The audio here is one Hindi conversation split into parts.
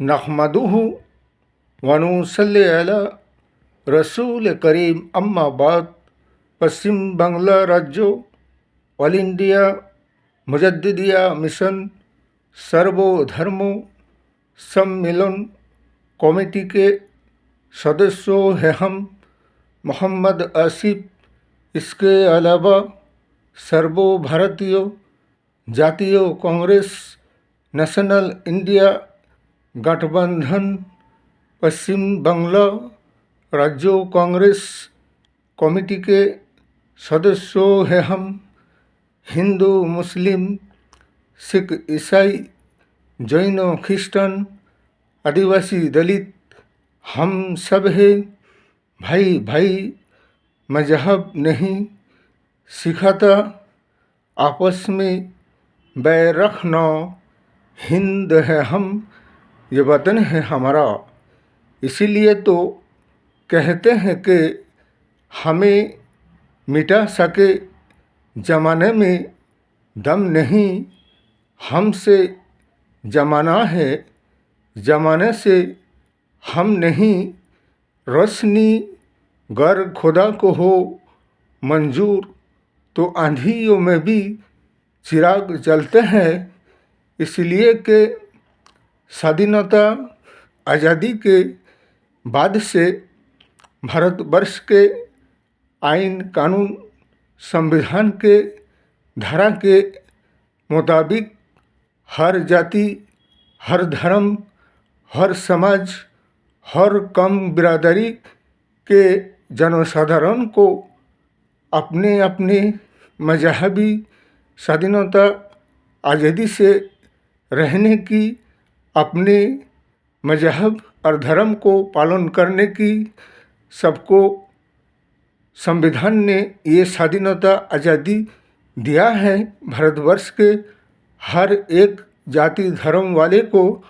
नहमदुहु व नुसल्ली अला रसूल करीम अम्मा बाद। पश्चिम बांग्ला राज्य ऑल इंडिया मुजद्दिदिया मिशन सर्वधर्म सम्मेलन कमेटी के सदस्यों हैं हम। मोहम्मद आसिफ, इसके अलावा सर्व भारतीय जातीय कांग्रेस, नेशनल इंडिया गठबंधन, पश्चिम बांग्ला राज्य कांग्रेस कमेटी के सदस्यों हैं हम। हिंदू, मुस्लिम, सिख, ईसाई, जैन, ख्रिस्टन, आदिवासी, दलित, हम सब हैं भाई भाई। मजहब नहीं सिखाता आपस में बैर रखना। हिंद है हम, ये वतन है हमारा। इसीलिए तो कहते हैं कि हमें मिटा सके जमाने में दम नहीं। हमसे जमाना है, जमाने से हम नहीं। रोशनी गर खुदा को हो मंजूर तो आंधियों में भी चिराग जलते हैं। इसलिए कि स्वाधीनता आज़ादी के बाद से भारतवर्ष के आइन कानून संविधान के धारा के मुताबिक हर जाति, हर धर्म, हर समाज, हर कम बिरादरी के जनसाधारण को अपने अपने मजहबी स्वाधीनता आज़ादी से रहने की, अपने मजहब और धर्म को पालन करने की सबको संविधान ने ये स्वाधीनता आज़ादी दिया है। भारतवर्ष के हर एक जाति धर्म वाले को।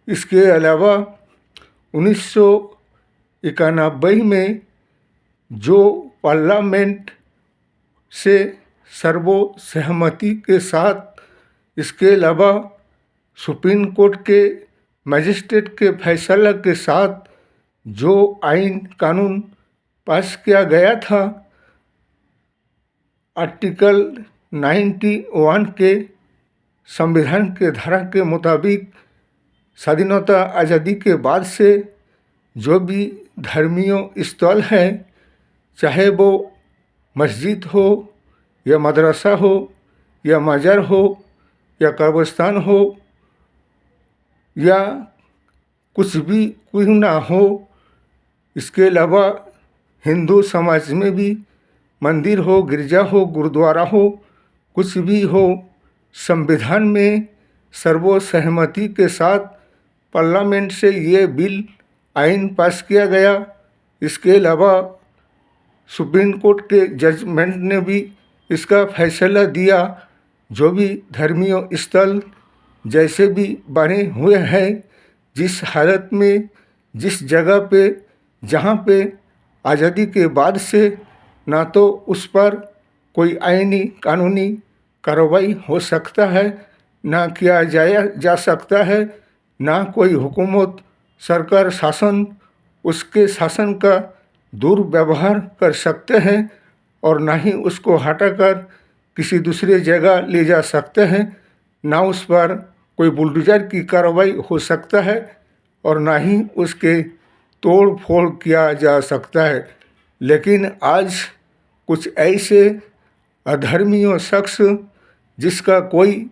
इसके अलावा 1991 में जो पार्लियामेंट से सर्वसहमति के साथ, इसके अलावा सुप्रीम कोर्ट के मजिस्ट्रेट के फैसला के साथ जो आइन कानून पास किया गया था, आर्टिकल 91 के संविधान के धारा के मुताबिक स्वाधीनता आज़ादी के बाद से जो भी धर्मीय स्थल है, चाहे वो मस्जिद हो या मदरसा हो या मज़ार हो या कब्रिस्तान हो या कुछ भी क्यों ना हो, इसके अलावा हिंदू समाज में भी मंदिर हो, गिरजा हो, गुरुद्वारा हो, कुछ भी हो, संविधान में सर्वसहमति के साथ पार्लियामेंट से ये बिल आइन पास किया गया। इसके अलावा सुप्रीम कोर्ट के जजमेंट ने भी इसका फैसला दिया। जो भी धर्मीय स्थल जैसे भी बने हुए हैं, जिस हालत में, जिस जगह पे, जहाँ पे आज़ादी के बाद से ना तो उस पर कोई आईनी कानूनी कार्रवाई हो सकता है, ना किया जा सकता है, ना कोई हुकूमत, सरकार, शासन उसके शासन का दुर्व्यवहार कर सकते हैं और ना ही उसको हटाकर किसी दूसरे जगह ले जा सकते हैं, ना उस पर कोई बुलडोजर की कार्रवाई हो सकता है और ना ही उसके तोड़ फोड़ किया जा सकता है। लेकिन आज कुछ ऐसे अधर्मीय शख्स जिसका कोई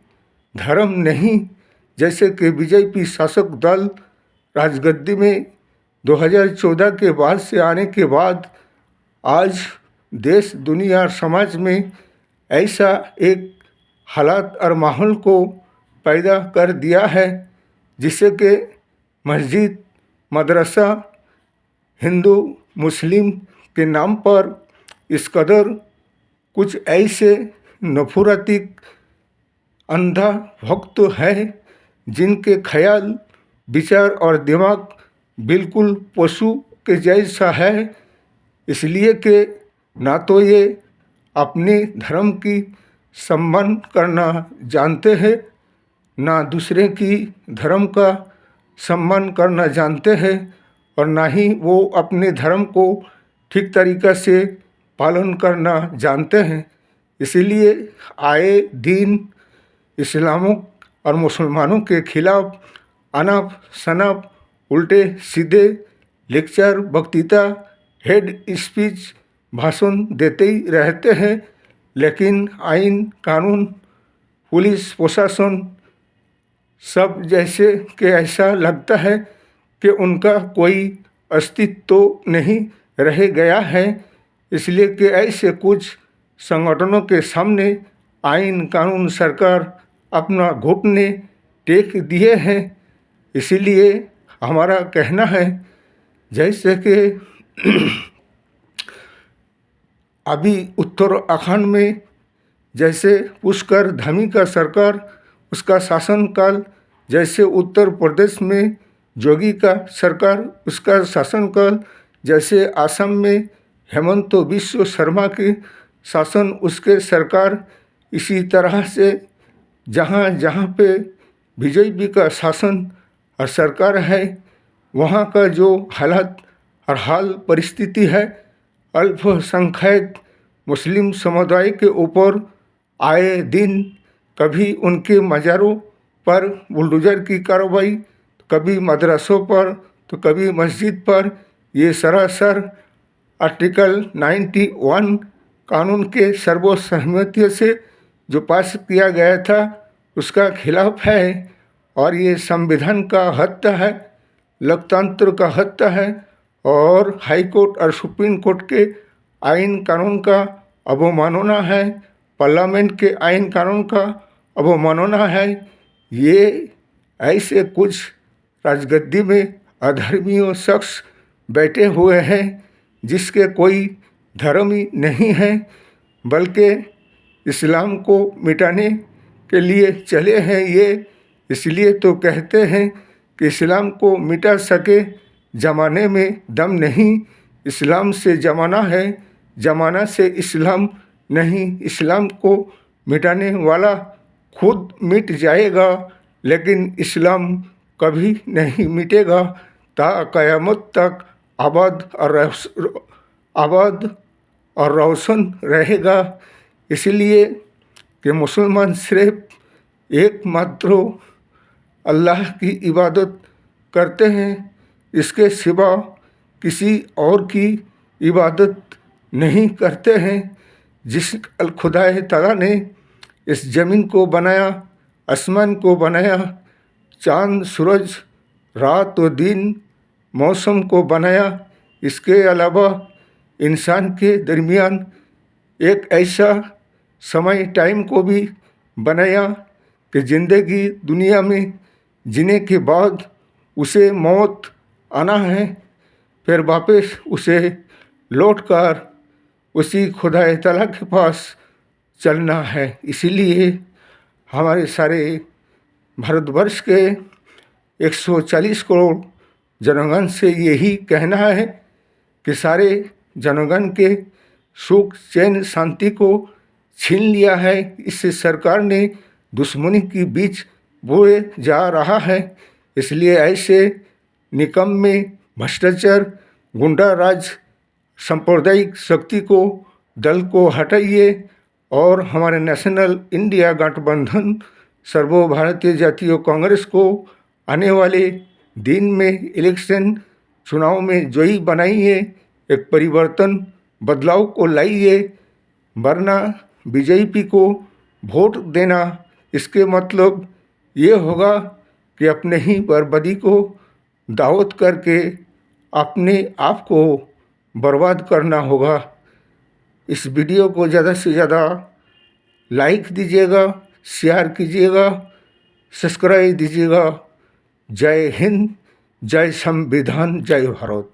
धर्म नहीं, जैसे कि बीजेपी शासक दल राजगद्दी में 2014 के बाद से आने के बाद आज देश, दुनिया और समाज में ऐसा एक हालात और माहौल को पैदा कर दिया है जिससे कि मस्जिद, मदरसा, हिंदू मुस्लिम के नाम पर इस कदर कुछ ऐसे नफरती अंधा भक्त है जिनके ख्याल, विचार और दिमाग बिल्कुल पशु के जैसा है। इसलिए कि ना तो ये अपने धर्म की सम्मान करना जानते हैं, ना दूसरे की धर्म का सम्मान करना जानते हैं और ना ही वो अपने धर्म को ठीक तरीक़ा से पालन करना जानते हैं। इसीलिए आए दिन इस्लामों और मुसलमानों के खिलाफ अनप शनप उल्टे सीधे लेक्चर वक्तृता हेड स्पीच भाषण देते ही रहते हैं, लेकिन आइन कानून पुलिस प्रशासन सब जैसे कि ऐसा लगता है कि उनका कोई अस्तित्व तो नहीं रह गया है। इसलिए कि ऐसे कुछ संगठनों के सामने आइन कानून सरकार अपना घुटने टेक दिए हैं। इसीलिए हमारा कहना है जैसे कि अभी उत्तराखंड में जैसे पुष्कर धामी का सरकार उसका शासनकाल, जैसे उत्तर प्रदेश में जोगी का सरकार उसका शासनकाल, जैसे असम में हेमंत बिश्व शर्मा के शासन उसके सरकार, इसी तरह से जहाँ जहाँ पे बीजेपी का शासन और सरकार है वहाँ का जो हालत और हाल परिस्थिति है, अल्पसंख्यक मुस्लिम समुदाय के ऊपर आए दिन कभी उनके मज़ारों पर बुलडोज़र की कार्रवाई, कभी मदरसों पर तो कभी मस्जिद पर। ये सरासर आर्टिकल 91 कानून के सर्वसम्मति से जो पास किया गया था उसका खिलाफ है और ये संविधान का हत्या है, लोकतंत्र का हत्या है और हाई कोर्ट और सुप्रीम कोर्ट के आइन कानून का अवमानना है, पार्लियामेंट के आइन कानून का अवमानना है। ये ऐसे कुछ राजगद्दी में अधर्मियों शख्स बैठे हुए हैं जिसके कोई धर्म ही नहीं है, बल्कि इस्लाम को मिटाने के लिए चले हैं। ये इसलिए तो कहते हैं कि इस्लाम को मिटा सके ज़माने में दम नहीं, इस्लाम से ज़माना है, ज़माना से इस्लाम नहीं। इस्लाम को मिटाने वाला खुद मिट जाएगा, लेकिन इस्लाम कभी नहीं मिटेगा, ता क़यामत तक आबाद और रोशन रहेगा। इसलिए कि मुसलमान सिर्फ एकमात्र अल्लाह की इबादत करते हैं, इसके सिवा किसी और की इबादत नहीं करते हैं। जिस खुदाए ताला ने इस ज़मीन को बनाया, आसमान को बनाया, चाँद सूरज रात व दिन मौसम को बनाया, इसके अलावा इंसान के दरमियान एक ऐसा समय टाइम को भी बनाया कि ज़िंदगी दुनिया में जीने के बाद उसे मौत आना है, फिर वापस उसे लौटकर उसी खुदाए ताला के पास चलना है। इसीलिए हमारे सारे भारतवर्ष के 140 करोड़ जनगण से यही कहना है कि सारे जनगण के सुख चैन शांति को छीन लिया है। इससे सरकार ने दुश्मनी की बीज बोए जा रहा है। इसलिए ऐसे निकम्मे भ्रष्टाचार गुंडा राज सांप्रदायिक शक्ति को दल को हटाइए और हमारे नेशनल इंडिया गठबंधन सर्वभारतीय जातीय कांग्रेस को आने वाले दिन में इलेक्शन चुनाव में जयी बनाइए, एक परिवर्तन बदलाव को लाइए, वरना बीजेपी को वोट देना इसके मतलब ये होगा कि अपने ही बर्बादी को दावत करके अपने आप को बर्बाद करना होगा। इस वीडियो को ज़्यादा से ज़्यादा लाइक दीजिएगा, शेयर कीजिएगा, सब्सक्राइब दीजिएगा। जय हिंद, जय संविधान, जय भारत।